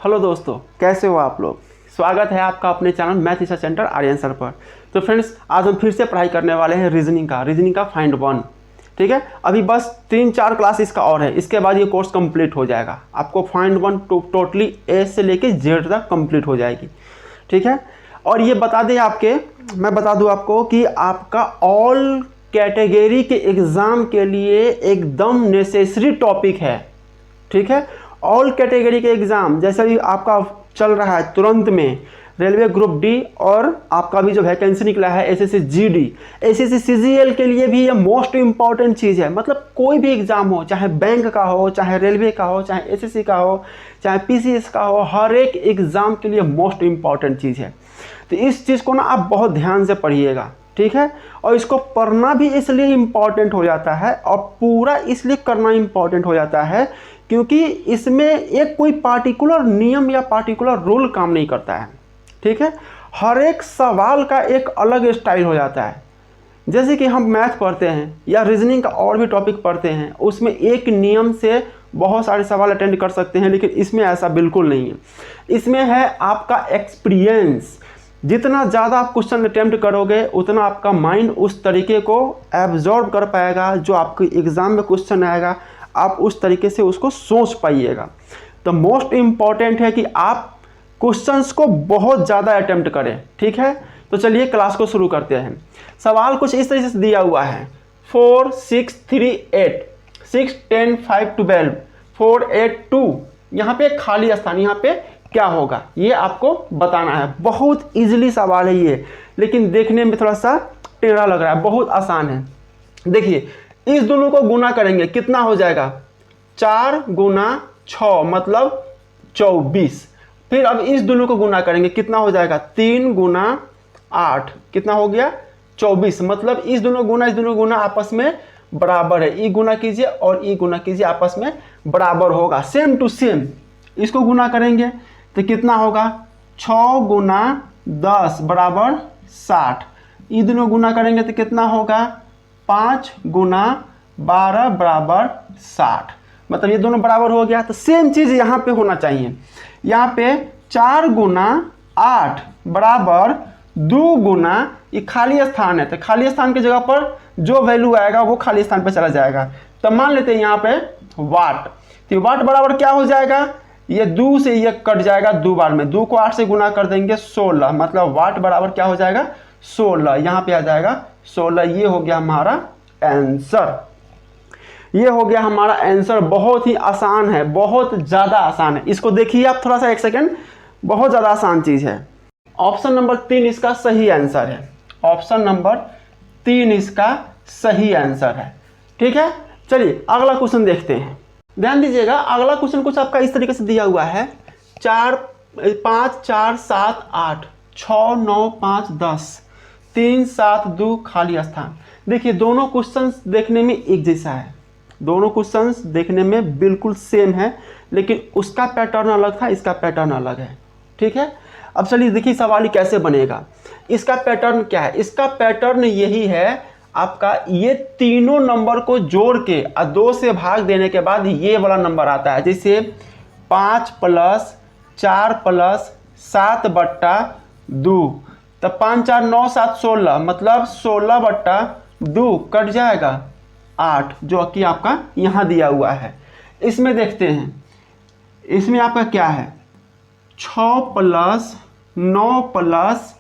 Hello दोस्तों, कैसे हो आप लोग। स्वागत है आपका अपने channel math research centre Aryan sir पर। तो फ्रेंड्स, आज हम फिर से पढ़ाई करने वाले हैं रीजनिंग का फाइंड वन। ठीक है, अभी बस 3-4 क्लास इसका और है, इसके बाद ये कोर्स कंप्लीट हो जाएगा। आपको फाइंड वन टोटली ए से लेके जेड तक कंप्लीट हो जाएगी। ठीक है, और ये बता दें मैं बता दूं आपको कि आपका ऑल कैटेगरी के एग्ज़ाम के लिए एकदम नेसेसरी टॉपिक है। ठीक है, ऑल कैटेगरी के एग्ज़ाम जैसे भी आपका चल रहा है तुरंत में रेलवे ग्रुप डी, और आपका भी जो वैकेंसी निकला है एसएससी जीडी, एसएससी सीजीएल के लिए भी ये मोस्ट इंपॉर्टेंट चीज़ है। मतलब कोई भी एग्ज़ाम हो, चाहे बैंक का हो, चाहे रेलवे का हो, चाहे एसएससी का हो, चाहे पीसीएस का हो, हर एक एग्ज़ाम के लिए मोस्ट इंपॉर्टेंट चीज़ है। तो इस चीज़ को ना आप बहुत ध्यान से पढ़िएगा। ठीक है, और इसको पढ़ना भी इसलिए इम्पॉर्टेंट हो जाता है और पूरा इसलिए करना इम्पॉर्टेंट हो जाता है क्योंकि इसमें एक कोई पार्टिकुलर नियम या पार्टिकुलर रूल काम नहीं करता है। ठीक है, हर एक सवाल का एक अलग स्टाइल हो जाता है। जैसे कि हम मैथ पढ़ते हैं या रीजनिंग का और भी टॉपिक पढ़ते हैं, उसमें एक नियम से बहुत सारे सवाल अटेंड कर सकते हैं, लेकिन इसमें ऐसा बिल्कुल नहीं है। इसमें है आपका एक्सपीरियंस। जितना ज़्यादा आप क्वेश्चन अटेम्प्ट करोगे उतना आपका माइंड उस तरीके को एब्जॉर्ब कर पाएगा, जो आपके एग्ज़ाम में क्वेश्चन आएगा आप उस तरीके से उसको सोच पाइएगा। तो मोस्ट इम्पॉर्टेंट है कि आप क्वेश्चंस को बहुत ज़्यादा अटेम्प्ट करें। ठीक है, तो चलिए क्लास को शुरू करते हैं। सवाल कुछ इस तरीके से दिया हुआ है 4, 6, 3, 8, 6, 10, 5, 12, 4, 8, 2। यहाँ पे खाली स्थान, यहाँ पे क्या होगा ये आपको बताना है। बहुत इजीली सवाल है ये, लेकिन देखने में थोड़ा सा टेढ़ा लग रहा है, बहुत आसान है। देखिए, इस दोनों को गुना करेंगे कितना हो जाएगा, 4 गुना 6 मतलब 24। फिर अब इस दोनों को गुना करेंगे कितना हो जाएगा, 3 गुना 8 कितना हो गया 24। मतलब इस दोनों गुना आपस में बराबर है। ई गुना कीजिए और ई गुना कीजिए, आपस में बराबर होगा, सेम टू सेम। इसको गुना करेंगे तो कितना होगा, 6 गुना 10 बराबर 60। ये दोनों गुना करेंगे तो कितना होगा, 5 गुना 12 बराबर 60। मतलब ये दोनों बराबर हो गया। तो सेम चीज़ यहाँ पे होना चाहिए। यहाँ पे 4 गुना 8 बराबर 2 गुना, ये खाली स्थान है तो खाली स्थान की जगह पर जो वैल्यू आएगा वो खाली स्थान पे चला जाएगा। तो मान लेते हैं यहाँ पे वाट। तो वाट बराबर क्या हो जाएगा, ये 2 से ये कट जाएगा 2 बार में, 2 को 8 से गुना कर देंगे 16। मतलब वाट बराबर क्या हो जाएगा 16। यहाँ पे आ जाएगा 16। ये हो गया हमारा आंसर। ये हो गया हमारा आंसर। बहुत ही आसान है, बहुत ज़्यादा आसान है। इसको देखिए आप थोड़ा सा, एक सेकेंड, बहुत ज़्यादा आसान चीज़ है। ऑप्शन नंबर 3 इसका सही आंसर है। ऑप्शन नंबर 3 इसका सही आंसर है। ठीक है, चलिए अगला क्वेश्चन देखते हैं। ध्यान दीजिएगा, अगला क्वेश्चन कुछ आपका इस तरीके से दिया हुआ है 5, 4, 7, 8, 6, 9, 5, 10, 3, 7, 2 खाली स्थान। देखिए दोनों क्वेश्चंस देखने में एक जैसा है, दोनों क्वेश्चंस देखने में बिल्कुल सेम है, लेकिन उसका पैटर्न अलग था, इसका पैटर्न अलग है। ठीक है, अब चलिए देखिए सवाल कैसे बनेगा। इसका पैटर्न क्या है, इसका पैटर्न यही है आपका, ये तीनों नंबर को जोड़ के 2 से भाग देने के बाद ये वाला नंबर आता है। जैसे 5 + 4 + 7 बट्टा 2, तो 5, 4, 9, 7, 16, मतलब 16/2 कट जाएगा 8, जो कि आपका यहाँ दिया हुआ है। इसमें देखते हैं, इसमें आपका क्या है 6 + 9 +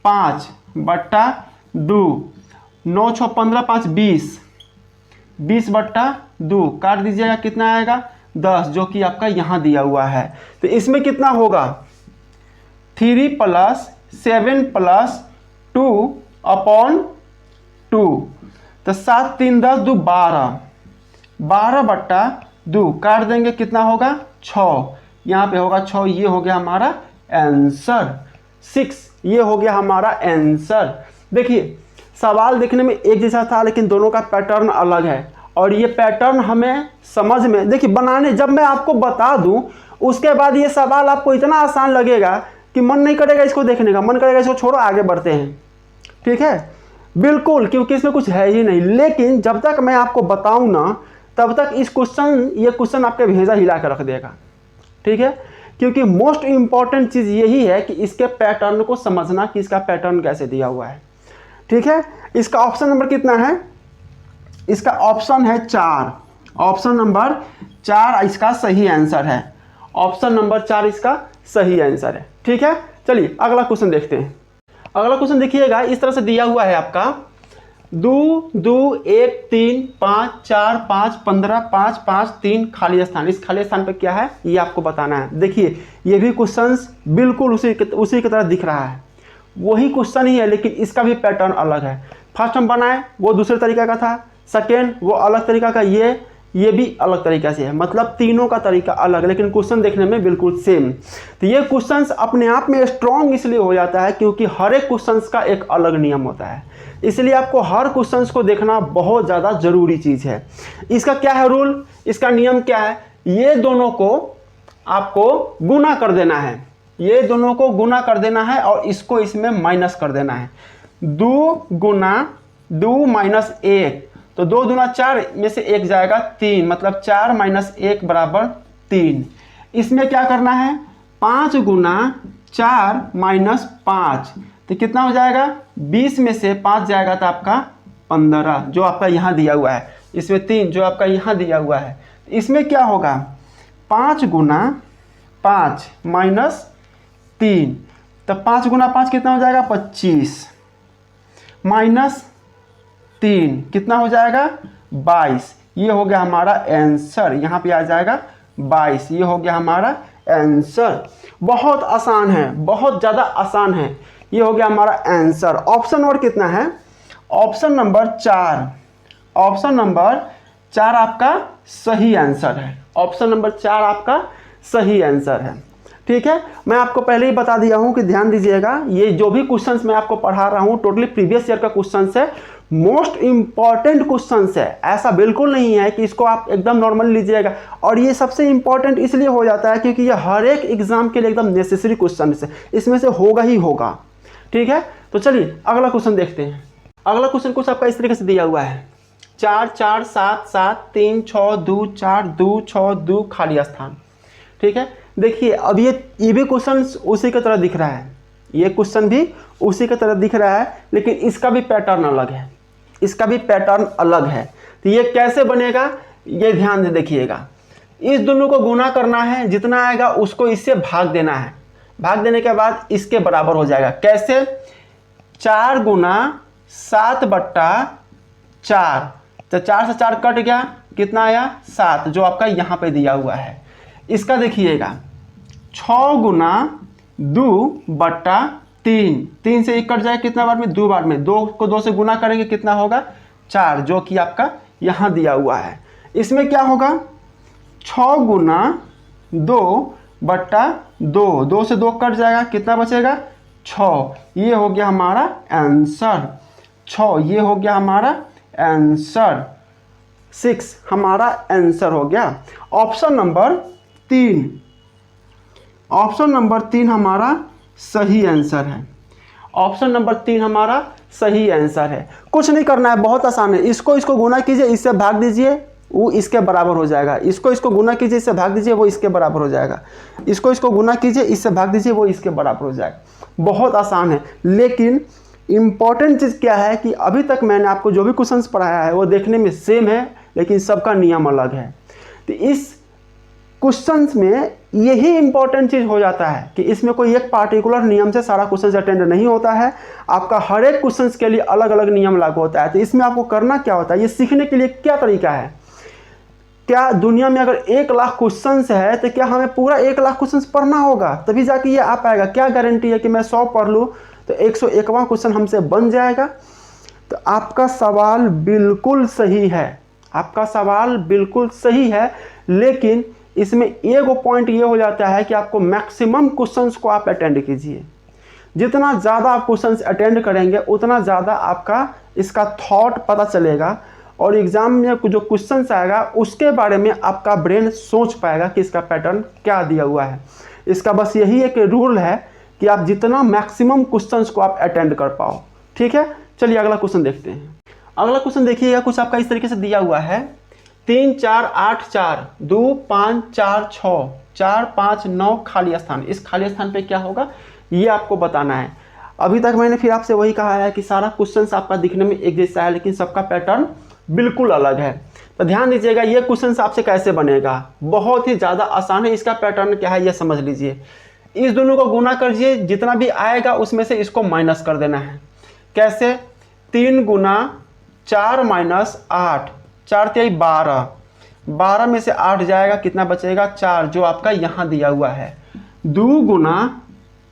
5 बट्टा 2, 9, 6, 15, 5, 20, 20/2 काट दीजिएगा, कितना आएगा 10, जो कि आपका यहाँ दिया हुआ है। तो इसमें कितना होगा 3 + 7 + 2/2, तो 7, 3, 10, 2, 12, 12/2 काट देंगे, कितना होगा 6, यहाँ पे होगा 6। ये हो गया हमारा आंसर 6। ये हो गया हमारा आंसर। देखिए सवाल देखने में एक जैसा था, लेकिन दोनों का पैटर्न अलग है, और ये पैटर्न हमें समझ में, देखिए बनाने, जब मैं आपको बता दूं उसके बाद ये सवाल आपको इतना आसान लगेगा कि मन नहीं करेगा इसको देखने का, मन करेगा इसको छोड़ो आगे बढ़ते हैं। ठीक है, बिल्कुल, क्योंकि इसमें कुछ है ही नहीं। लेकिन जब तक मैं आपको बताऊं ना, तब तक ये क्वेश्चन आपके भेजा हिला कर रख देगा। ठीक है, क्योंकि मोस्ट इम्पॉर्टेंट चीज़ यही है कि इसके पैटर्न को समझना कि इसका पैटर्न कैसे दिया हुआ है। ठीक है, इसका ऑप्शन नंबर कितना है? इसका ऑप्शन है 4। ऑप्शन नंबर 4 इसका सही आंसर है। ऑप्शन नंबर 4 इसका सही आंसर है। ठीक है, चलिए अगला क्वेश्चन देखते हैं। अगला क्वेश्चन देखिएगा, इस तरह से दिया हुआ है आपका 2 2 1 3 5 4 5 15 5 5 3 खाली स्थान। इस खाली स्थान पर क्या है ये आपको बताना है। देखिए ये भी क्वेश्चंस बिल्कुल उसी की तरह दिख रहा है, वही क्वेश्चन ही है, लेकिन इसका भी पैटर्न अलग है। फर्स्ट हम बनाए वो दूसरे तरीका का था, सेकेंड वो अलग तरीका का, ये भी अलग तरीका से है। मतलब तीनों का तरीका अलग, लेकिन क्वेश्चन देखने में बिल्कुल सेम। तो ये क्वेश्चंस अपने आप में स्ट्रॉन्ग इसलिए हो जाता है क्योंकि हर एक क्वेश्चंस का एक अलग नियम होता है, इसलिए आपको हर क्वेश्चंस को देखना बहुत ज़्यादा ज़रूरी चीज़ है। इसका क्या है रूल, इसका नियम क्या है? ये दोनों को आपको गुना कर देना है, ये दोनों को गुना कर देना है और इसको इसमें माइनस कर देना है। 2 गुना 2 माइनस 1, तो 2 दूना 4 में से 1 जाएगा 3, मतलब 4 माइनस 1 बराबर 3। इसमें क्या करना है? 5 गुना 4 माइनस 5, तो कितना हो जाएगा? 20 में से 5 जाएगा तो आपका 15, जो आपका यहाँ दिया हुआ है। इसमें 3 जो आपका यहाँ दिया हुआ है। इसमें क्या होगा? 5 गुना 5 माइनस 3, तो 5 गुना 5 कितना हो जाएगा? 25 माइनस 3 कितना हो जाएगा? 22। ये हो गया हमारा आंसर, यहाँ पे आ जाएगा 22। ये हो गया हमारा आंसर। बहुत आसान है, बहुत ज़्यादा आसान है। ये हो गया हमारा आंसर। ऑप्शन नंबर कितना है? Option number 4। ऑप्शन नंबर 4 आपका सही आंसर है। ऑप्शन नंबर 4 आपका सही आंसर है। ठीक है, मैं आपको पहले ही बता दिया हूं कि ध्यान दीजिएगा, ये जो भी क्वेश्चंस मैं आपको पढ़ा रहा हूं टोटली प्रीवियस ईयर का क्वेश्चंस है, मोस्ट इंपॉर्टेंट क्वेश्चंस है। ऐसा बिल्कुल नहीं है कि इसको आप एकदम नॉर्मल लीजिएगा। और ये सबसे इंपॉर्टेंट इसलिए हो जाता है क्योंकि ये हर एक एग्जाम के लिए एकदम नेसेसरी क्वेश्चन है, इसमें से होगा ही होगा। ठीक है, तो चलिए अगला क्वेश्चन देखते हैं। अगला क्वेश्चन कुछ आपका इस तरीके से दिया हुआ है, 4 4 7 7 3 6 2 4 2 6 2 खाली स्थान। ठीक है, देखिए अब ये भी क्वेश्चन उसी की तरह दिख रहा है, ये क्वेश्चन भी उसी की तरह दिख रहा है, लेकिन इसका भी पैटर्न अलग है, इसका भी पैटर्न अलग है। तो ये कैसे बनेगा ये ध्यान से देखिएगा। इस दोनों को गुना करना है, जितना आएगा उसको इससे भाग देना है, भाग देने के बाद इसके बराबर हो जाएगा। कैसे? 4 गुना 7 बट्टा 4, तो 4 से 4 कट गया, कितना आया? 7, जो आपका यहाँ पे दिया हुआ है। इसका देखिएगा 6 गुना 2 बट्टा 3, 3 से 1 कट जाए, कितना बार में? 2 बार में। 2 को 2 से गुना करेंगे कितना होगा? 4, जो कि आपका यहाँ दिया हुआ है। इसमें क्या होगा? 6 गुना 2 बट्टा 2, 2 से 2 कट जाएगा, कितना बचेगा? 6। ये हो गया हमारा आंसर 6, ये हो गया हमारा आंसर 6 हमारा आंसर हो गया। ऑप्शन नंबर 3, ऑप्शन नंबर 3 हमारा सही आंसर है। ऑप्शन नंबर 3 हमारा सही आंसर है। कुछ नहीं करना है, बहुत आसान है। इसको गुना कीजिए, इससे भाग दीजिए, वो इसके बराबर हो जाएगा। इसको गुना कीजिए, इससे भाग दीजिए, वो इसके बराबर हो जाएगा। इसको गुना कीजिए, इससे भाग दीजिए, वो इसके बराबर हो जाएगा। बहुत आसान है, लेकिन इम्पॉर्टेंट चीज़ क्या है कि अभी तक मैंने आपको जो भी क्वेश्चंस पढ़ाया है वो देखने में सेम है, लेकिन सबका नियम अलग है। तो इस क्वेश्चंस में यही इंपॉर्टेंट चीज़ हो जाता है कि इसमें कोई एक पार्टिकुलर नियम से सारा क्वेश्चंस अटेंड नहीं होता है। आपका हर एक क्वेश्चंस के लिए अलग अलग नियम लागू होता है। तो इसमें आपको करना क्या होता है, ये सीखने के लिए क्या तरीका है? क्या दुनिया में अगर 1 लाख क्वेश्चंस है तो क्या हमें पूरा 1 लाख क्वेश्चंस पढ़ना होगा तभी जाके ये आ पाएगा? क्या गारंटी है कि मैं 100 पढ़ लूँ तो 101वां क्वेश्चन हमसे बन जाएगा? तो आपका सवाल बिल्कुल सही है, आपका सवाल बिल्कुल सही है, लेकिन इसमें एक पॉइंट ये हो जाता है कि आपको मैक्सिमम क्वेश्चंस को आप अटेंड कीजिए। जितना ज़्यादा आप क्वेश्चंस अटेंड करेंगे उतना ज़्यादा आपका इसका थॉट पता चलेगा और एग्ज़ाम में जो क्वेश्चंस आएगा उसके बारे में आपका ब्रेन सोच पाएगा कि इसका पैटर्न क्या दिया हुआ है। इसका बस यही एक रूल है कि आप जितना मैक्सिमम क्वेश्चंस को आप अटेंड कर पाओ। ठीक है, चलिए अगला क्वेश्चन देखते हैं। अगला क्वेश्चन देखिएगा, कुछ आपका इस तरीके से दिया हुआ है, 3 4 8 4 2 5 4 6 4 5 9 खाली स्थान। इस खाली स्थान पे क्या होगा ये आपको बताना है। अभी तक मैंने फिर आपसे वही कहा है कि सारा क्वेश्चन आपका दिखने में एक जैसा है, लेकिन सबका पैटर्न बिल्कुल अलग है। तो ध्यान दीजिएगा ये क्वेश्चन आपसे कैसे बनेगा, बहुत ही ज़्यादा आसान है। इसका पैटर्न क्या है ये समझ लीजिए। इस दोनों को गुना करिए, जितना भी आएगा उसमें से इसको माइनस कर देना है। कैसे? 3 गुना 4 माइनस 8, 4 3 12, 12 में से 8 जाएगा, कितना बचेगा 4, जो आपका यहाँ दिया हुआ है। 2 गुना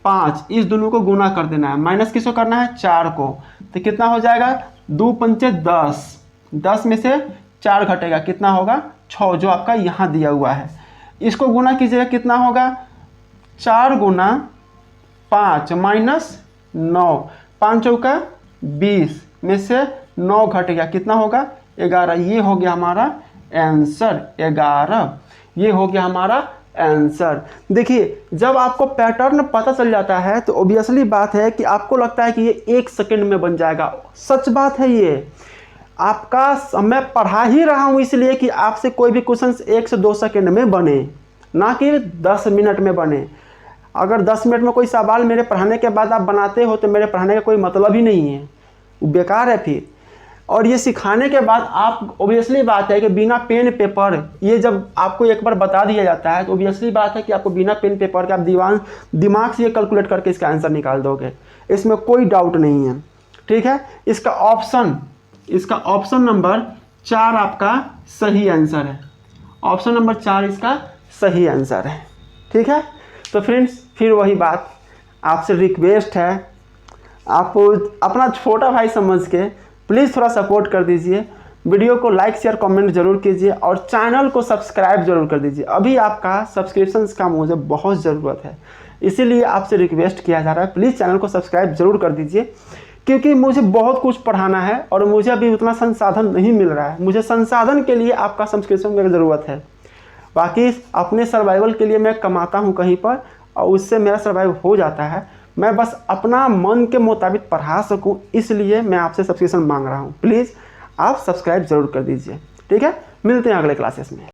5, इस दोनों को गुना कर देना है, माइनस किसको करना है 4 को, तो कितना हो जाएगा 2 पंचे 10, 10 में से 4 घटेगा, कितना होगा 6, जो आपका यहाँ दिया हुआ है। इसको गुना कीजिएगा, कितना होगा 4 गुना 5 माइनस 9, 5 चौका 20 में से 9 घट गया, कितना होगा 11। ये हो गया हमारा आंसर 11, ये हो गया हमारा आंसर। देखिए जब आपको पैटर्न पता चल जाता है तो ऑब्वियसली बात है कि आपको लगता है कि ये 1 सेकंड में बन जाएगा। सच बात है, ये आपका मैं पढ़ा ही रहा हूँ इसलिए कि आपसे कोई भी क्वेश्चन 1 से 2 सेकंड में बने, ना कि 10 मिनट में बने। अगर 10 मिनट में कोई सवाल मेरे पढ़ाने के बाद आप बनाते हो तो मेरे पढ़ाने का कोई मतलब ही नहीं है, वो बेकार है फिर। और ये सिखाने के बाद आप ऑब्वियसली बात है कि बिना पेन पेपर, ये जब आपको एक बार बता दिया जाता है तो ऑब्वियसली बात है कि आपको बिना पेन पेपर के आप दिमाग से ये कैलकुलेट करके इसका आंसर निकाल दोगे, इसमें कोई डाउट नहीं है। ठीक है, इसका ऑप्शन नंबर 4 आपका सही आंसर है। ऑप्शन नंबर 4 इसका सही आंसर है। ठीक है, तो फ्रेंड्स फिर वही बात, आपसे रिक्वेस्ट है, आप अपना छोटा भाई समझ के प्लीज़ थोड़ा सपोर्ट कर दीजिए। वीडियो को लाइक शेयर कमेंट जरूर कीजिए और चैनल को सब्सक्राइब जरूर कर दीजिए। अभी आपका सब्सक्रिप्शंस का मुझे बहुत ज़रूरत है, इसीलिए आपसे रिक्वेस्ट किया जा रहा है, प्लीज़ चैनल को सब्सक्राइब जरूर कर दीजिए, क्योंकि मुझे बहुत कुछ पढ़ाना है और मुझे अभी उतना संसाधन नहीं मिल रहा है। मुझे संसाधन के लिए आपका सब्सक्रिप्शन की ज़रूरत है। बाकी अपने सर्वाइवल के लिए मैं कमाता हूँ कहीं पर और उससे मेरा सर्वाइव हो जाता है। मैं बस अपना मन के मुताबिक पढ़ा सकूं, इसलिए मैं आपसे सब्सक्रिप्शन मांग रहा हूं। प्लीज़ आप सब्सक्राइब जरूर कर दीजिए। ठीक है, मिलते हैं अगले क्लासेस में।